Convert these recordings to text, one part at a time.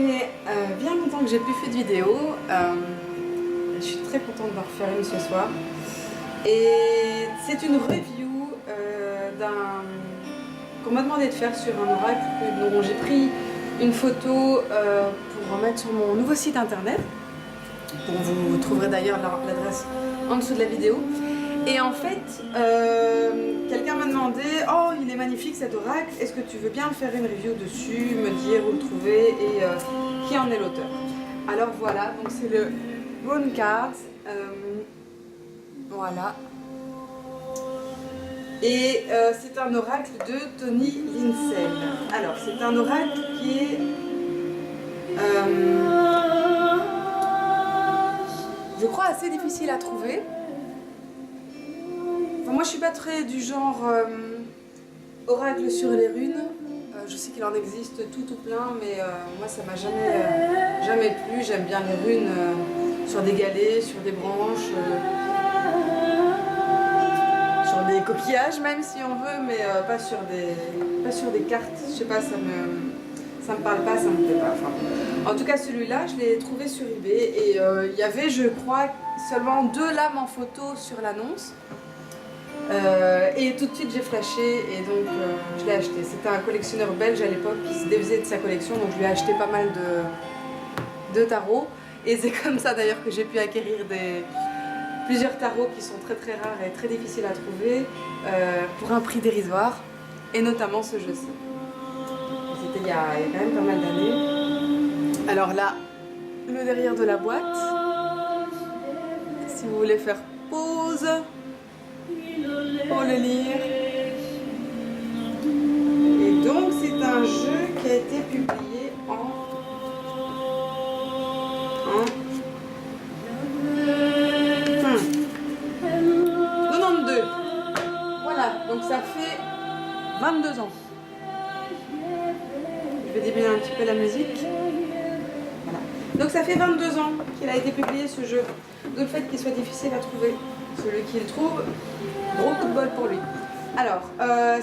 fait bien longtemps que j'ai plus fait de vidéo. Je suis très contente d'en refaire une ce soir. Et c'est une review qu'on m'a demandé de faire sur un oracle dont j'ai pris une photo pour remettre sur mon nouveau site internet. Dont vous trouverez d'ailleurs l'adresse en dessous de la vidéo. Et en fait, quelqu'un m'a demandé « Oh, il est magnifique cet oracle, est-ce que tu veux bien faire une review dessus, me dire où le trouver et qui en est l'auteur ?» Alors voilà, donc c'est le Rune Card. Voilà. Et c'est un oracle de Tony Linsel. Alors, c'est un oracle qui est... je crois assez difficile à trouver. Enfin, moi je suis pas très du genre oracle sur les runes. Je sais qu'il en existe tout plein, mais moi ça m'a jamais plu. J'aime bien les runes sur des galets, sur des branches, sur des coquillages même si on veut, mais pas sur des cartes. Je sais pas, ça me parle pas, ça me plaît pas. Enfin, en tout cas, celui-là, je l'ai trouvé sur eBay et il y avait, je crois, seulement 2 lames en photo sur l'annonce. Et tout de suite, j'ai flashé et donc je l'ai acheté. C'était un collectionneur belge à l'époque qui se défaisait de sa collection, donc je lui ai acheté pas mal de tarots. Et c'est comme ça d'ailleurs que j'ai pu acquérir plusieurs tarots qui sont très rares et très difficiles à trouver pour un prix dérisoire, et notamment ce jeu-ci. C'était il y a quand même pas mal d'années. Alors là, le derrière de la boîte, si vous voulez faire pause pour le lire. Et donc c'est un jeu qui a été publié en 92. Voilà, donc ça fait 22 ans. Je vais diminuer un petit peu la musique. Voilà. Donc ça fait 22 ans qu'il a été publié ce jeu. Donc le fait qu'il soit difficile à trouver, celui qui le trouve, gros coup de bol pour lui. Alors,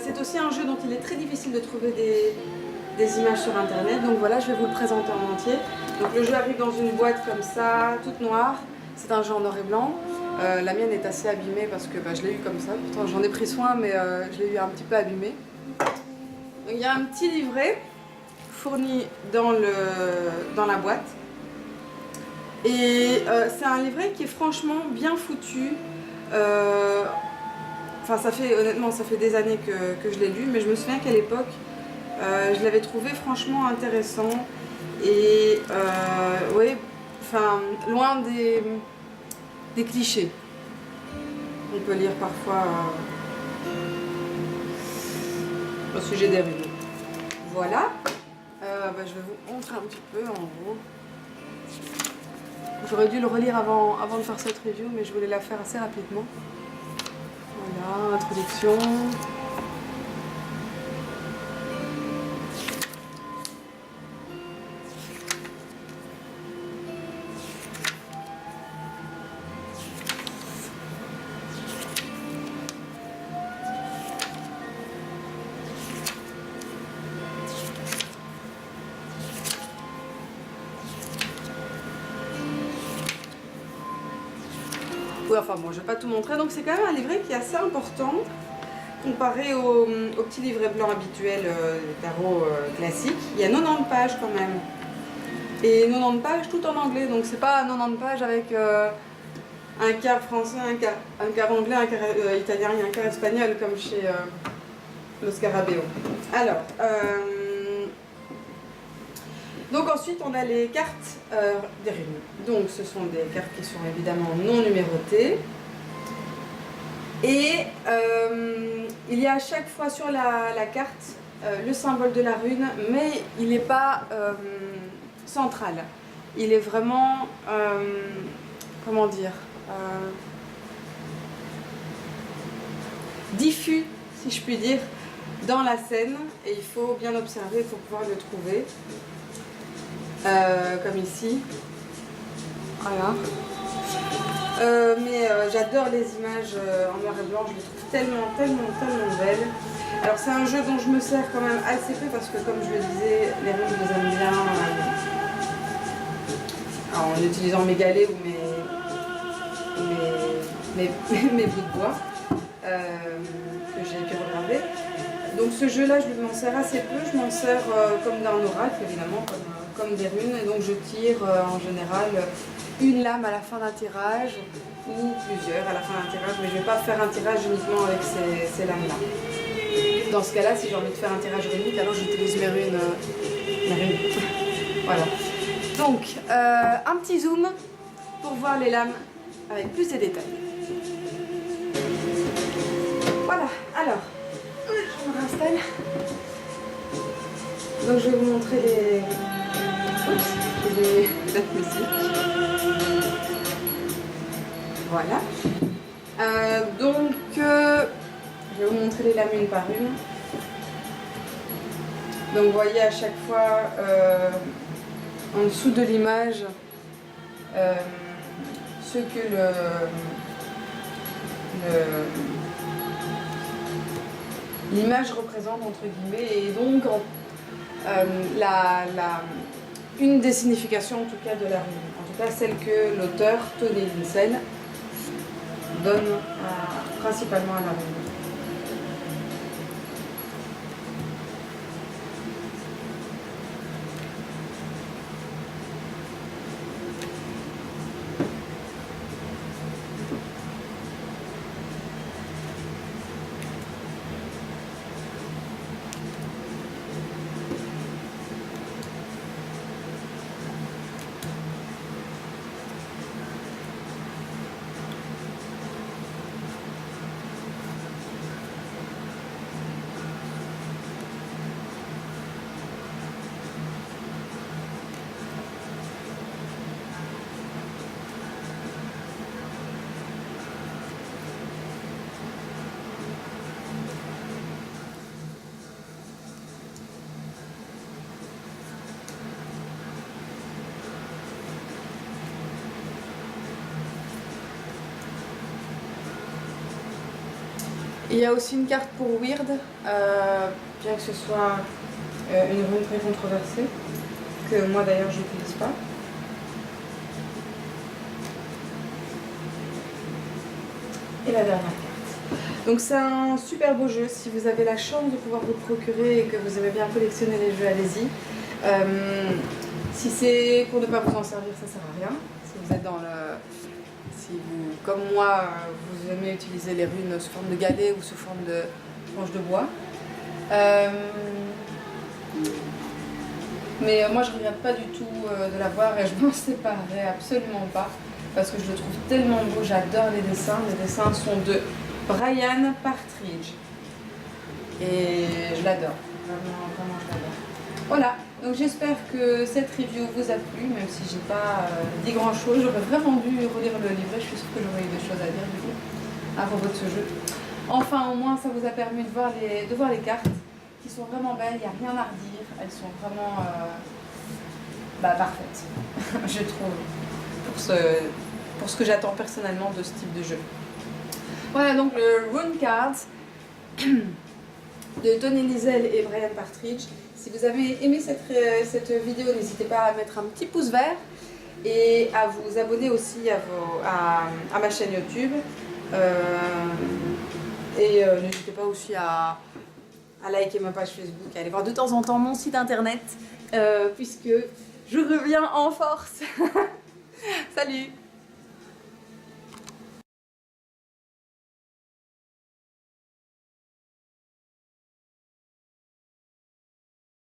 c'est aussi un jeu dont il est très difficile de trouver des images sur internet. Donc voilà, je vais vous le présenter en entier. Donc le jeu arrive dans une boîte comme ça, toute noire. C'est un jeu en noir et blanc. La mienne est assez abîmée parce que je l'ai eu comme ça. Pourtant j'en ai pris soin, mais je l'ai eu un petit peu abîmée. Donc il y a un petit livret fourni dans la boîte. Et c'est un livret qui est franchement bien foutu. Enfin, honnêtement, ça fait des années que je l'ai lu, mais je me souviens qu'à l'époque, je l'avais trouvé franchement intéressant. Et ouais, enfin, loin des clichés. On peut lire parfois au sujet des runes. Voilà. Je vais vous montrer un petit peu en gros. J'aurais dû le relire avant de faire cette review, mais je voulais la faire assez rapidement. Voilà, introduction. Oui, enfin bon, je vais pas tout montrer, donc c'est quand même un livret qui est assez important comparé au petit livret blanc habituel tarot classique. Il y a 90 pages quand même, et 90 pages tout en anglais, donc c'est pas 90 pages avec un quart français, un quart anglais, un quart italien et un quart espagnol comme chez le Scarabeo. Alors, donc ensuite on a les cartes des runes. Donc ce sont des cartes qui sont évidemment non numérotées. Et il y a à chaque fois sur la carte le symbole de la rune, mais il n'est pas central. Il est vraiment, comment dire, diffus, si je puis dire, dans la scène. Et il faut bien observer pour pouvoir le trouver. Comme ici. Voilà. Mais j'adore les images en noir et blanc, je les trouve tellement belles. Alors c'est un jeu dont je me sers quand même assez peu parce que comme je le disais, les runes je les aime bien enfin, en utilisant mes galets ou mes bouts de bois que j'ai pu regarder. Donc ce jeu-là, je m'en sers assez peu, je m'en sers comme d'un oracle évidemment, comme des runes, et donc je tire en général une lame à la fin d'un tirage ou plusieurs à la fin d'un tirage, mais je ne vais pas faire un tirage uniquement avec ces lames-là. Dans ce cas-là, si j'ai envie de faire un tirage runique, alors j'utilise mes runes. Voilà. Donc, un petit zoom pour voir les lames avec plus de détails. Voilà, alors, je me réinstalle. Donc je vais vous montrer les... Oups, j'ai la musique. Voilà. Je vais vous montrer les lames une par une. Donc vous voyez à chaque fois en dessous de l'image ce que l'image représente entre guillemets, et donc une des significations en tout cas de la rune, en tout cas celle que l'auteur Tony Vincel donne principalement à la rune. Il y a aussi une carte pour Weird, bien que ce soit une rune très controversée, que moi d'ailleurs je n'utilise pas. Et la dernière carte. Donc c'est un super beau jeu, si vous avez la chance de pouvoir vous le procurer et que vous aimez bien collectionner les jeux, allez-y. Si c'est pour ne pas vous en servir, ça sert à rien. Si vous êtes dans le... Si vous, comme moi, vous aimez utiliser les runes sous forme de galets ou sous forme de tranches de bois. Mais moi je ne regrette pas du tout de l'avoir et je m'en séparerai absolument pas parce que je le trouve tellement beau, j'adore les dessins. Les dessins sont de Brian Partridge et je l'adore, vraiment je l'adore. Voilà, donc j'espère que cette review vous a plu, même si j'ai pas dit grand chose. J'aurais vraiment dû relire le livret, je suis sûre que j'aurais eu des choses à dire du coup à propos de ce jeu. Enfin, au moins ça vous a permis de voir les cartes qui sont vraiment belles, il n'y a rien à redire, elles sont vraiment parfaites, je trouve, pour ce que j'attends personnellement de ce type de jeu. Voilà donc le Rune Cards de Tony Vincel et Brian Partridge. Si vous avez aimé cette vidéo, n'hésitez pas à mettre un petit pouce vert et à vous abonner aussi à ma chaîne YouTube. N'hésitez pas aussi à liker ma page Facebook, à aller voir de temps en temps mon site internet, puisque je reviens en force. Salut!